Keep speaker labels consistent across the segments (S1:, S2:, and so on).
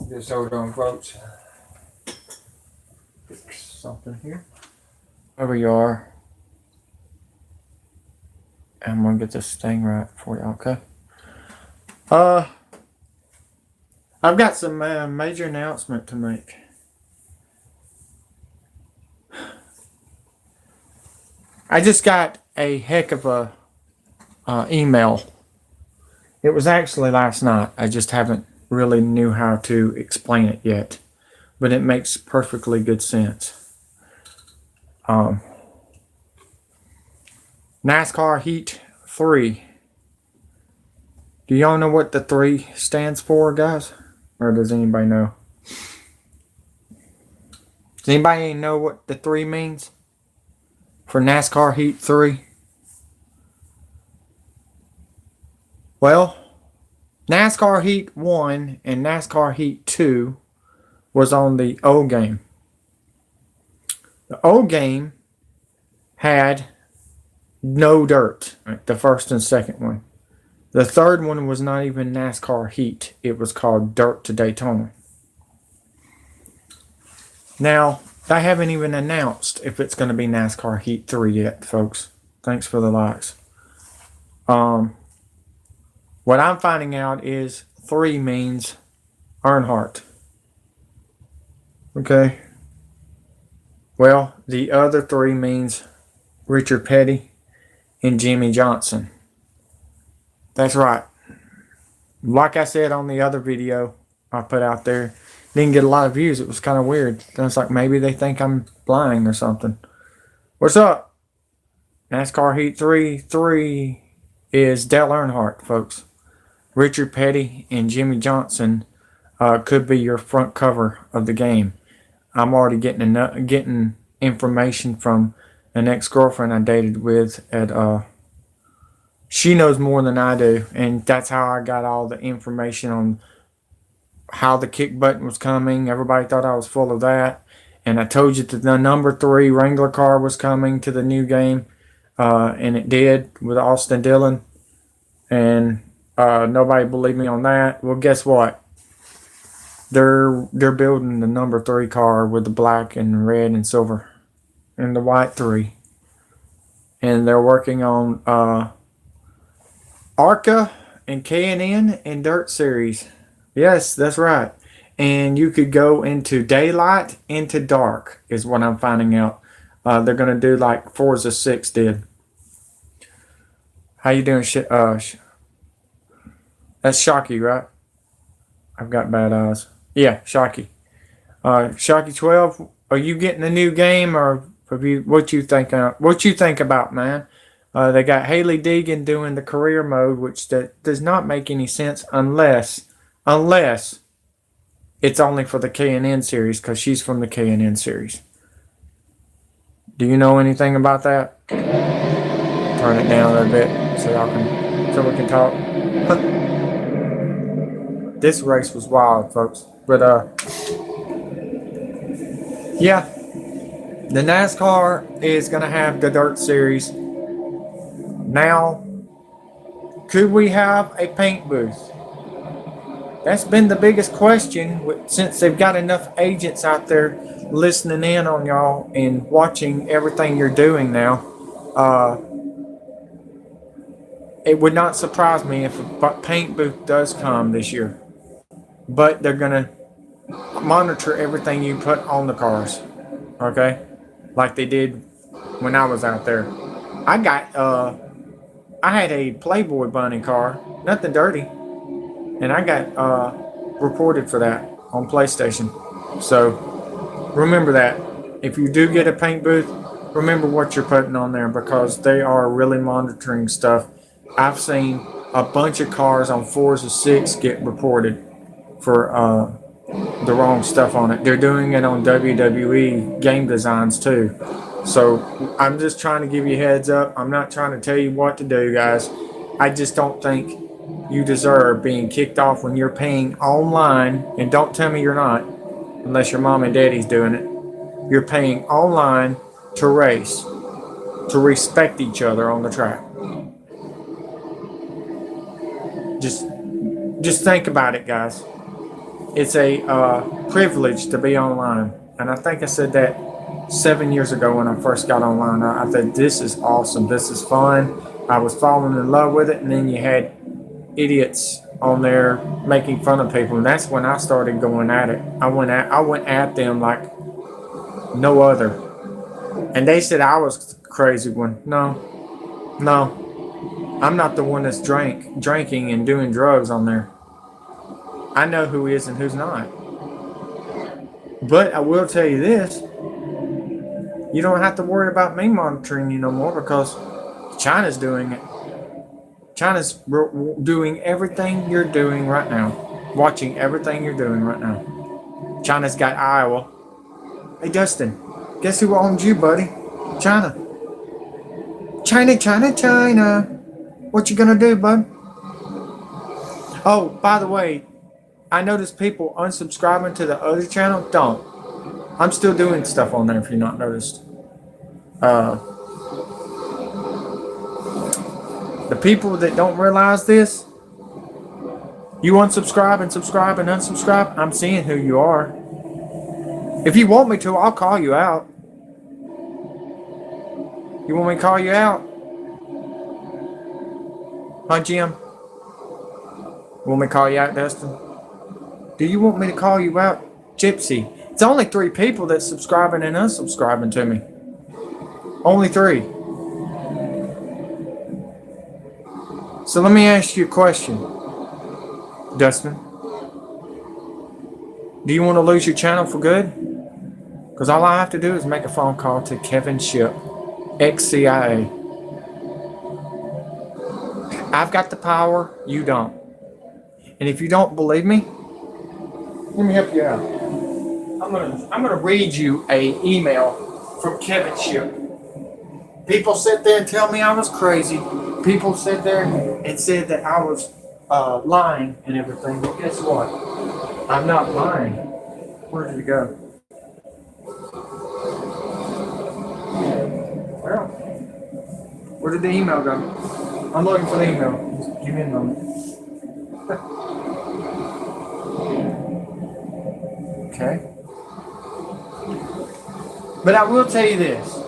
S1: Just hold on, folks. Fix something here. Wherever you are. I'm gonna get this thing right for you, okay? I've got some major announcement to make. I just got a heck of a email. It was actually last night. I just haven't really knew how to explain it yet, but it makes perfectly good sense. NASCAR Heat 3. Do y'all know what the 3 stands for, guys? Or does anybody know? Does anybody know what the 3 means for NASCAR Heat 3? Well, NASCAR Heat 1 and NASCAR Heat 2 was on the old game. The old game had no dirt, right? The first and second one. The third one was not even NASCAR Heat. It was called Dirt to Daytona. Now, they haven't even announced if it's going to be NASCAR Heat 3 yet, folks. Thanks for the likes. What I'm finding out is 3 means Earnhardt. Okay. Well, the other 3 means Richard Petty and Jimmy Johnson. That's right. Like I said on the other video I put out there, didn't get a lot of views. It was kind of weird. It's like maybe they think I'm lying or something. What's up? NASCAR Heat 3 is Dale Earnhardt, folks. Richard Petty and Jimmy Johnson could be your front cover of the game. I'm already getting information from an ex-girlfriend I dated with at she knows more than I do, and that's how I got all the information on how the kick button was coming. Everybody thought I was full of that, and I told you that the number 3 Wrangler car was coming to the new game, and it did with Austin Dillon, and nobody believed me on that. Well, guess what? They're building the number 3 car with the black and red and silver and the white 3, and they're working on ARCA and K&N and Dirt Series. Yes, that's right. And you could go into daylight, into dark, is what I'm finding out. They're going to do like Forza 6 did. How you doing? That's Shocky, right? I've got bad eyes. Yeah, Shocky. Shocky 12, are you getting a new game, or what you think about, man? They got Haley Deegan doing the career mode, which does not make any sense unless it's only for the K&N series, because she's from the K&N series. Do you know anything about that? Turn it down a little bit so we can talk. This race was wild, folks. But yeah, the NASCAR is gonna have the Dirt Series. Now, could we have a paint booth? That's been the biggest question since they've got enough agents out there listening in on y'all and watching everything you're doing now. It would not surprise me if a paint booth does come this year. But they're going to monitor everything you put on the cars. Okay? Like they did when I was out there. I had a Playboy bunny car, nothing dirty, and I got reported for that on PlayStation. So remember that. If you do get a paint booth, remember what you're putting on there, because they are really monitoring stuff. I've seen a bunch of cars on Forza 6 get reported for the wrong stuff on it. They're doing it on WWE game designs too. So I'm just trying to give you a heads up. I'm not trying to tell you what to do, guys. I just don't think you deserve being kicked off when you're paying online. And don't tell me you're not, unless your mom and daddy's doing it. You're paying online to race, to respect each other on the track. Just think about it, guys. it's a privilege to be online. And I think I said that 7 years ago when I first got online. I thought, this is awesome. This is fun. I was falling in love with it. And then you had idiots on there making fun of people. And that's when I started going at it. I went at them like no other. And they said I was the crazy one. No, no. I'm not the one that's drinking and doing drugs on there. I know who is and who's not. But I will tell you this. You don't have to worry about me monitoring you no more because China's doing it. China's doing everything you're doing right now. Watching everything you're doing right now. China's got Iowa. Hey, Dustin, guess who owns you, buddy? China. China, China, China. What you gonna do, bud? Oh, by the way, I noticed people unsubscribing to the other channel. Don't. I'm still doing stuff on there if you're not noticed. The people that don't realize this, you unsubscribe and subscribe and unsubscribe. I'm seeing who you are. If you want me to, I'll call you out. You want me to call you out? Huh, Jim? Want me to call you out, Dustin? Do you want me to call you out? Gypsy. It's only 3 people that's subscribing and unsubscribing to me. Only 3. So let me ask you a question, Dustin. Do you want to lose your channel for good? Because all I have to do is make a phone call to Kevin Ship, ex-CIA. I've got the power, you don't. And if you don't believe me, let me help you out. I'm gonna read you a email from Kevin Ship. People sit there and tell me I was crazy. People sit there and said that I was lying and everything. But guess what? I'm not lying. Where did it go? Well, where did the email go? I'm looking for the email. Just give me a moment. Okay. But I will tell you this.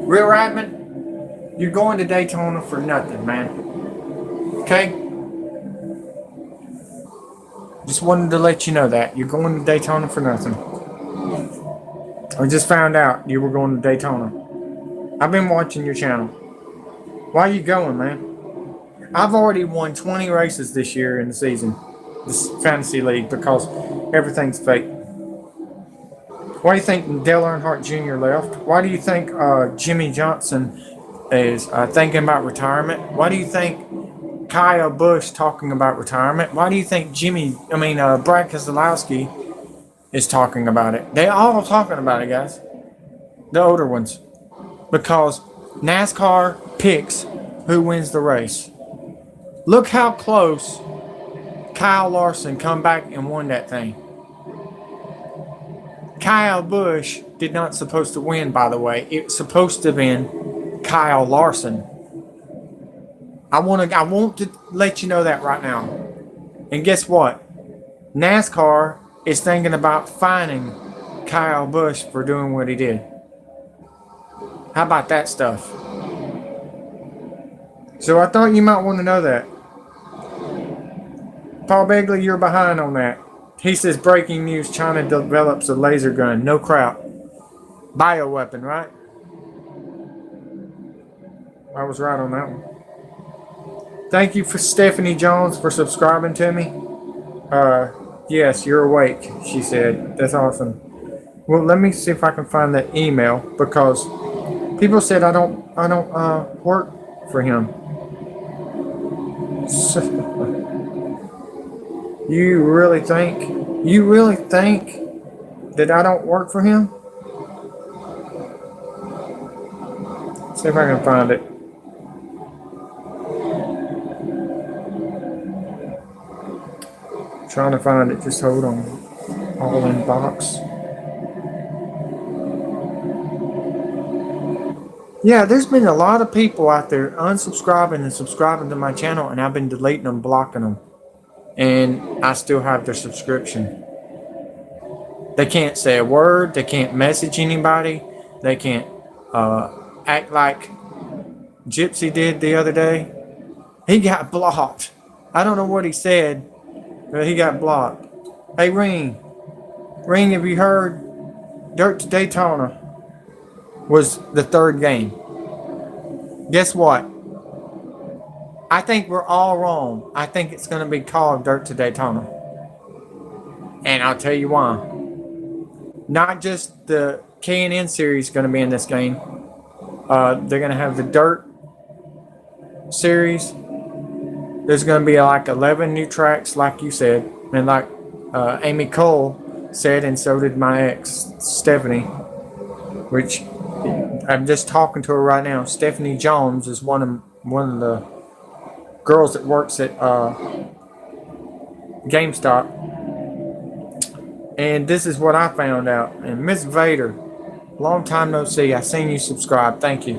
S1: Real Radman, you're going to Daytona for nothing, man. Okay? Just wanted to let you know that. You're going to Daytona for nothing. I just found out you were going to Daytona. I've been watching your channel. Why are you going, man? I've already won 20 races this year in the season. This fantasy league because everything's fake. Why do you think Dale Earnhardt Jr. left? Why do you think Jimmy Johnson is thinking about retirement? Why do you think Kyle Busch talking about retirement? Why do you think Brad Keselowski is talking about it? They all talking about it, guys. The older ones. Because NASCAR picks who wins the race. Look how close Kyle Larson come back and won that thing. Kyle Busch did not supposed to win, by the way. It was supposed to have been Kyle Larson. I want to let you know that right now. And guess what? NASCAR is thinking about fining Kyle Busch for doing what he did. How about that stuff? So I thought you might want to know that. Paul Begley, you're behind on that. He says, breaking news, China develops a laser gun. No crap. Bioweapon, right? I was right on that one. Thank you for Stephanie Jones for subscribing to me. Yes, you're awake, she said. That's awesome. Well, let me see if I can find that email because people said I don't work for him. You really think that I don't work for him? See if I can find it. Trying to find it. Just hold on. All in box. Yeah, there's been a lot of people out there unsubscribing and subscribing to my channel, and I've been deleting them, blocking them, and I still have their subscription. They can't say a word. They can't message anybody. They can't act like Gypsy did the other day. He got blocked. I don't know what he said, but he got blocked. Hey, Ring, have you heard? Dirt to Daytona was the third game. Guess what? I think we're all wrong. I think it's going to be called Dirt to Daytona. And I'll tell you why. Not just the K&N series going to be in this game. They're going to have the Dirt series. There's going to be like 11 new tracks, like you said. And like Amy Cole said, and so did my ex, Stephanie, which I'm just talking to her right now. Stephanie Jones is one of the girls that works at GameStop. And this is what I found out. And Miss Vader, long time no see. I seen you subscribe. Thank you.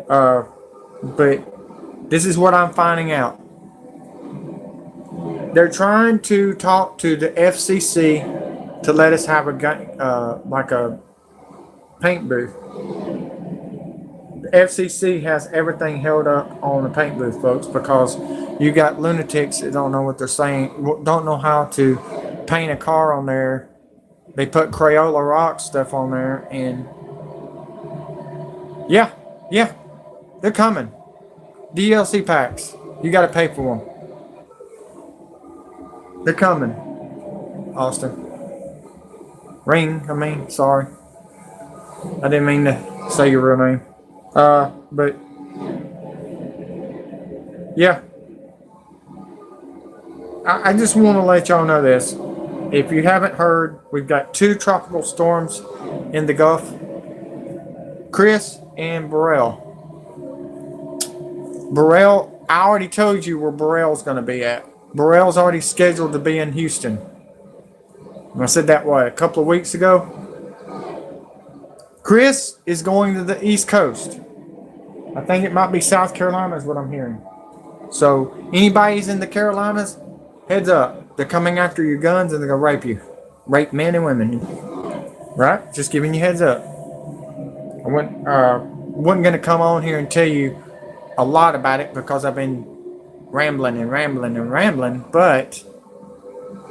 S1: But this is what I'm finding out. They're trying to talk to the FCC to let us have like a paint booth. The FCC has everything held up on the paint booth, folks, because you got lunatics that don't know what they're saying, don't know how to paint a car on there. They put Crayola rock stuff on there, and yeah, they're coming. DLC packs, you got to pay for them. They're coming. Austin. Sorry. I didn't mean to say your real name. But yeah. I just want to let y'all know this. If you haven't heard, we've got 2 tropical storms in the Gulf. Chris and Burrell. Burrell, I already told you where Burrell's going to be at. Burrell's already scheduled to be in Houston. I said that, a couple of weeks ago? Chris is going to the East Coast. I think it might be South Carolina is what I'm hearing. So, anybody's in the Carolinas, heads up. They're coming after your guns and they're going to rape you. Rape men and women. Right? Just giving you heads up. I wasn't going to come on here and tell you a lot about it because I've been rambling, but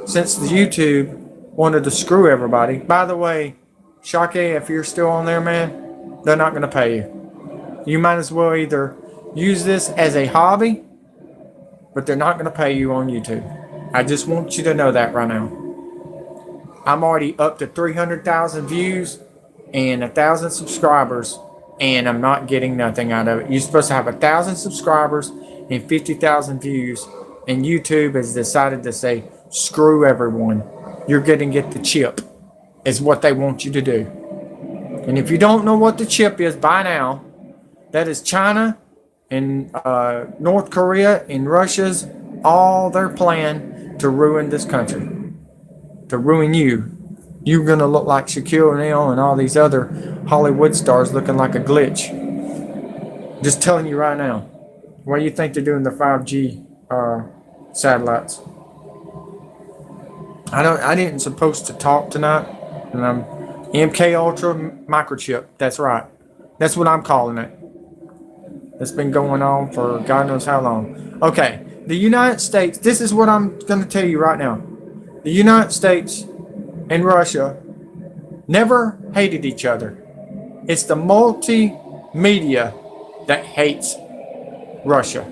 S1: since the YouTube wanted to screw everybody, by the way, Shake, if you're still on there, man, they're not going to pay you. You might as well either use this as a hobby, but they're not going to pay you on YouTube. I just want you to know that right now. I'm already up to 300,000 views and 1,000 subscribers, and I'm not getting nothing out of it. You're supposed to have 1,000 subscribers and 50,000 views, and YouTube has decided to say, screw everyone. You're going to get the chip, is what they want you to do. And if you don't know what the chip is by now, that is China and North Korea and Russia's all their plan to ruin this country, to ruin you. You're going to look like Shaquille O'Neal and all these other Hollywood stars looking like a glitch. Just telling you right now. What do you think they're doing the 5G satellites? I didn't supposed to talk tonight. And I'm MK Ultra microchip. That's right. That's what I'm calling it. It's been going on for God knows how long. Okay, the United States. This is what I'm going to tell you right now. The United States and Russia never hated each other. It's the multimedia that hates Russia.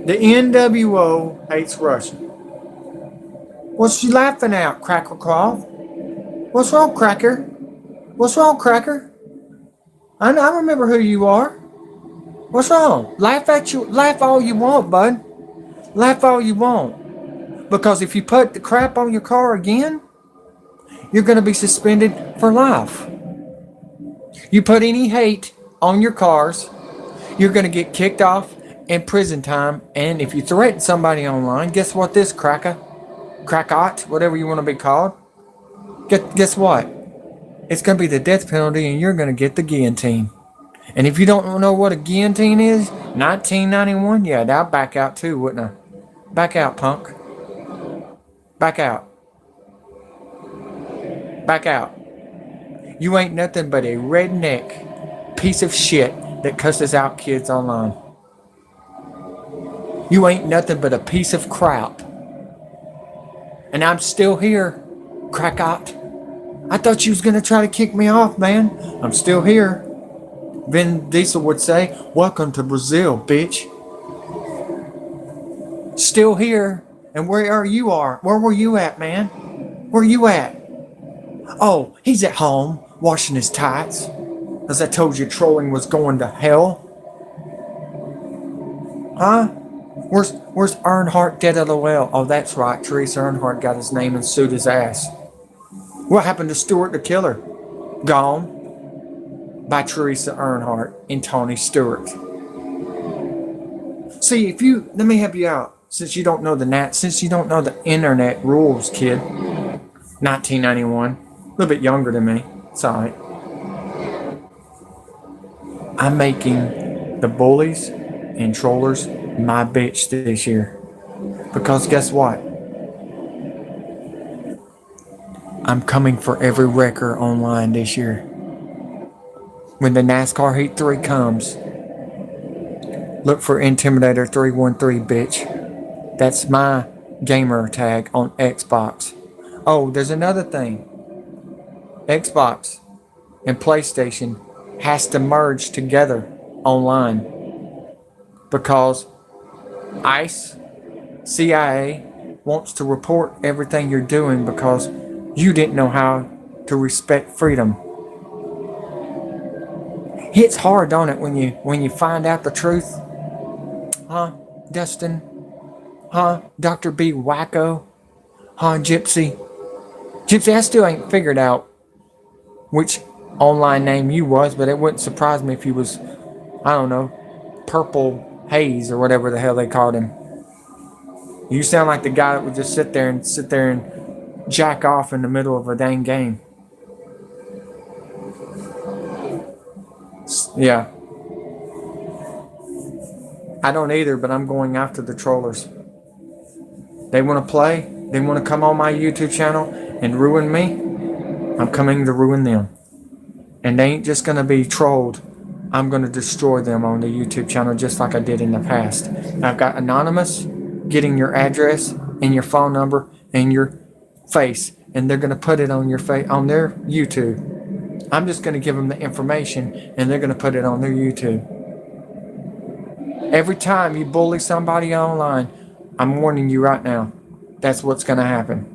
S1: The NWO hates Russia. What's she laughing at, Cracker Claw? What's wrong, Cracker? What's wrong, Cracker? I remember who you are. What's wrong? Laugh all you want, bud. Laugh all you want. Because if you put the crap on your car again, you're going to be suspended for life. You put any hate on your cars, you're going to get kicked off in prison time. And if you threaten somebody online, guess what this crackot, whatever you want to be called, guess what? It's going to be the death penalty and you're going to get the guillotine. And if you don't know what a guillotine is, 1991, yeah, I'll back out too, wouldn't I? Back out, punk. Back out. Back out. You ain't nothing but a redneck piece of shit that cusses out kids online. You ain't nothing but a piece of crap. And I'm still here, crackot. I thought you was gonna try to kick me off, man. I'm still here. Vin Diesel would say, welcome to Brazil, bitch. Still here. And where are you are? Where were you at, man? Where you at? Oh, he's at home, washing his tights. As I told you, trolling was going to hell. Huh? Where's Earnhardt dead LOL? Oh, that's right. Teresa Earnhardt got his name and sued his ass. What happened to Stewart the Killer? Gone by Teresa Earnhardt and Tony Stewart. See, let me help you out. Since you don't know the internet rules, kid. 1991, a little bit younger than me. It's alright. I'm making the bullies and trollers my bitch this year. Because guess what? I'm coming for every wrecker online this year. When the NASCAR Heat 3 comes, look for Intimidator 313, bitch. That's my gamer tag on Xbox. Oh, there's another thing. Xbox and PlayStation has to merge together online. Because ICE, CIA, wants to report everything you're doing because you didn't know how to respect freedom. Hits hard, don't it, when you find out the truth? Huh, Dustin? Huh, Dr. B. Wacko? Huh, Gypsy? Gypsy, I still ain't figured out which online name you was, but it wouldn't surprise me if you was, I don't know, Purple Haze or whatever the hell they called him. You sound like the guy that would just sit there and jack off in the middle of a dang game. Yeah. I don't either, but I'm going after the trollers. They want to play. They want to come on my YouTube channel and ruin me. I'm coming to ruin them. And they ain't just going to be trolled. I'm going to destroy them on the YouTube channel just like I did in the past. I've got Anonymous getting your address and your phone number and your face. And they're going to put it on your face on their YouTube. I'm just going to give them the information and they're going to put it on their YouTube. Every time you bully somebody online, I'm warning you right now. That's what's going to happen.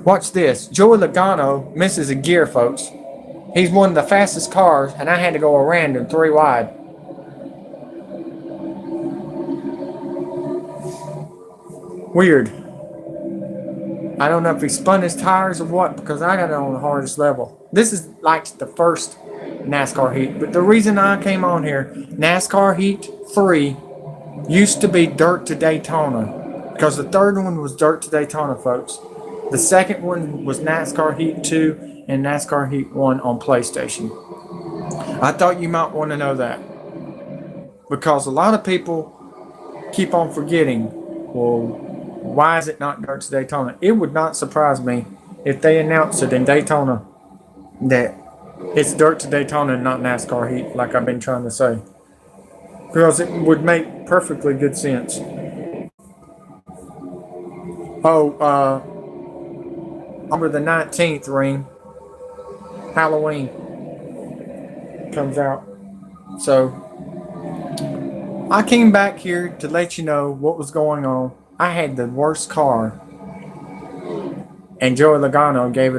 S1: Watch this. Joey Logano misses a gear, folks. He's one of the fastest cars, and I had to go a random 3 wide. Weird. I don't know if he spun his tires or what, because I got it on the hardest level. This is like the first NASCAR Heat. But the reason I came on here, NASCAR Heat 3 used to be Dirt to Daytona. Because the third one was Dirt to Daytona, folks. The second one was NASCAR Heat 2 and NASCAR Heat 1 on PlayStation. I thought you might want to know that. Because a lot of people keep on forgetting, well, why is it not Dirt to Daytona? It would not surprise me if they announced it in Daytona that it's Dirt to Daytona and not NASCAR Heat, like I've been trying to say. Because it would make perfectly good sense. Oh, October the 19th, Ring. Halloween comes out. So, I came back here to let you know what was going on. I had the worst car. And Joey Logano gave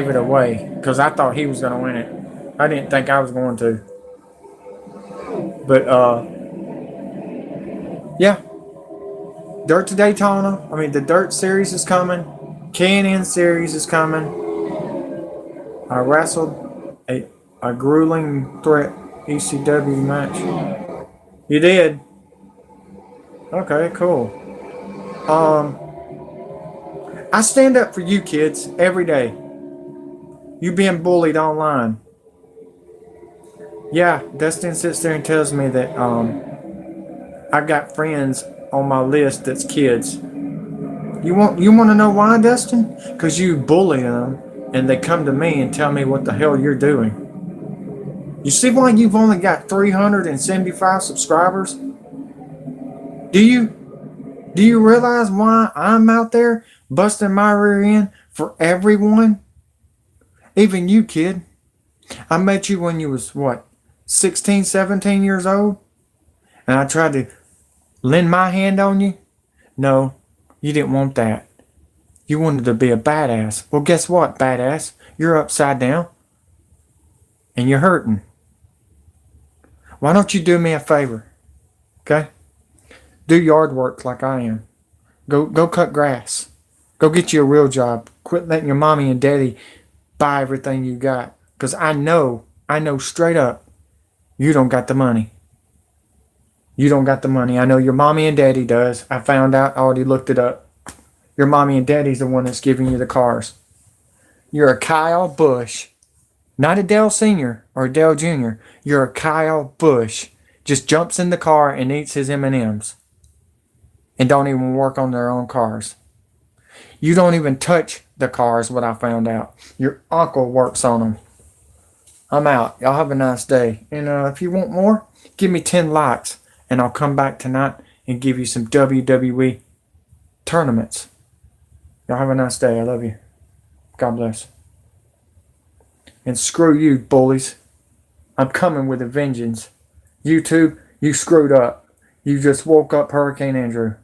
S1: it away. Because I thought he was going to win it. I didn't think I was going to. But, yeah. Dirt to Daytona. I mean, the Dirt Series is coming. K&N Series is coming. I wrestled a grueling threat ECW match. You did? Okay, cool. I stand up for you kids every day. You being bullied online. Yeah, Dustin sits there and tells me that I got friends on my list that's kids. You want to know why, Dustin? Because you bully them, and they come to me and tell me what the hell you're doing. You see why you've only got 375 subscribers? Do you do you realize why I'm out there busting my rear end for everyone? Even you, kid. I met you when you was what, 16, 17 years old, and I tried to lend my hand on you. No, you didn't want that. You wanted to be a badass. Well, guess what, badass? You're upside down and you're hurting. Why don't you do me a favor? Okay? Do yard work like I am. Go cut grass. Go get you a real job. Quit letting your mommy and daddy buy everything you got. Because I know straight up, you don't got the money. You don't got the money. I know your mommy and daddy does. I found out, I already looked it up. Your mommy and daddy's the one that's giving you the cars. You're a Kyle Busch. Not a Dale Sr. or a Dale Jr. You're a Kyle Busch. Just jumps in the car and eats his M&Ms. And don't even work on their own cars. You don't even touch the cars, what I found out. Your uncle works on them. I'm out. Y'all have a nice day. And if you want more, give me 10 likes. And I'll come back tonight and give you some WWE tournaments. Y'all have a nice day. I love you. God bless. And screw you, bullies. I'm coming with a vengeance. YouTube, you screwed up. You just woke up Hurricane Andrew.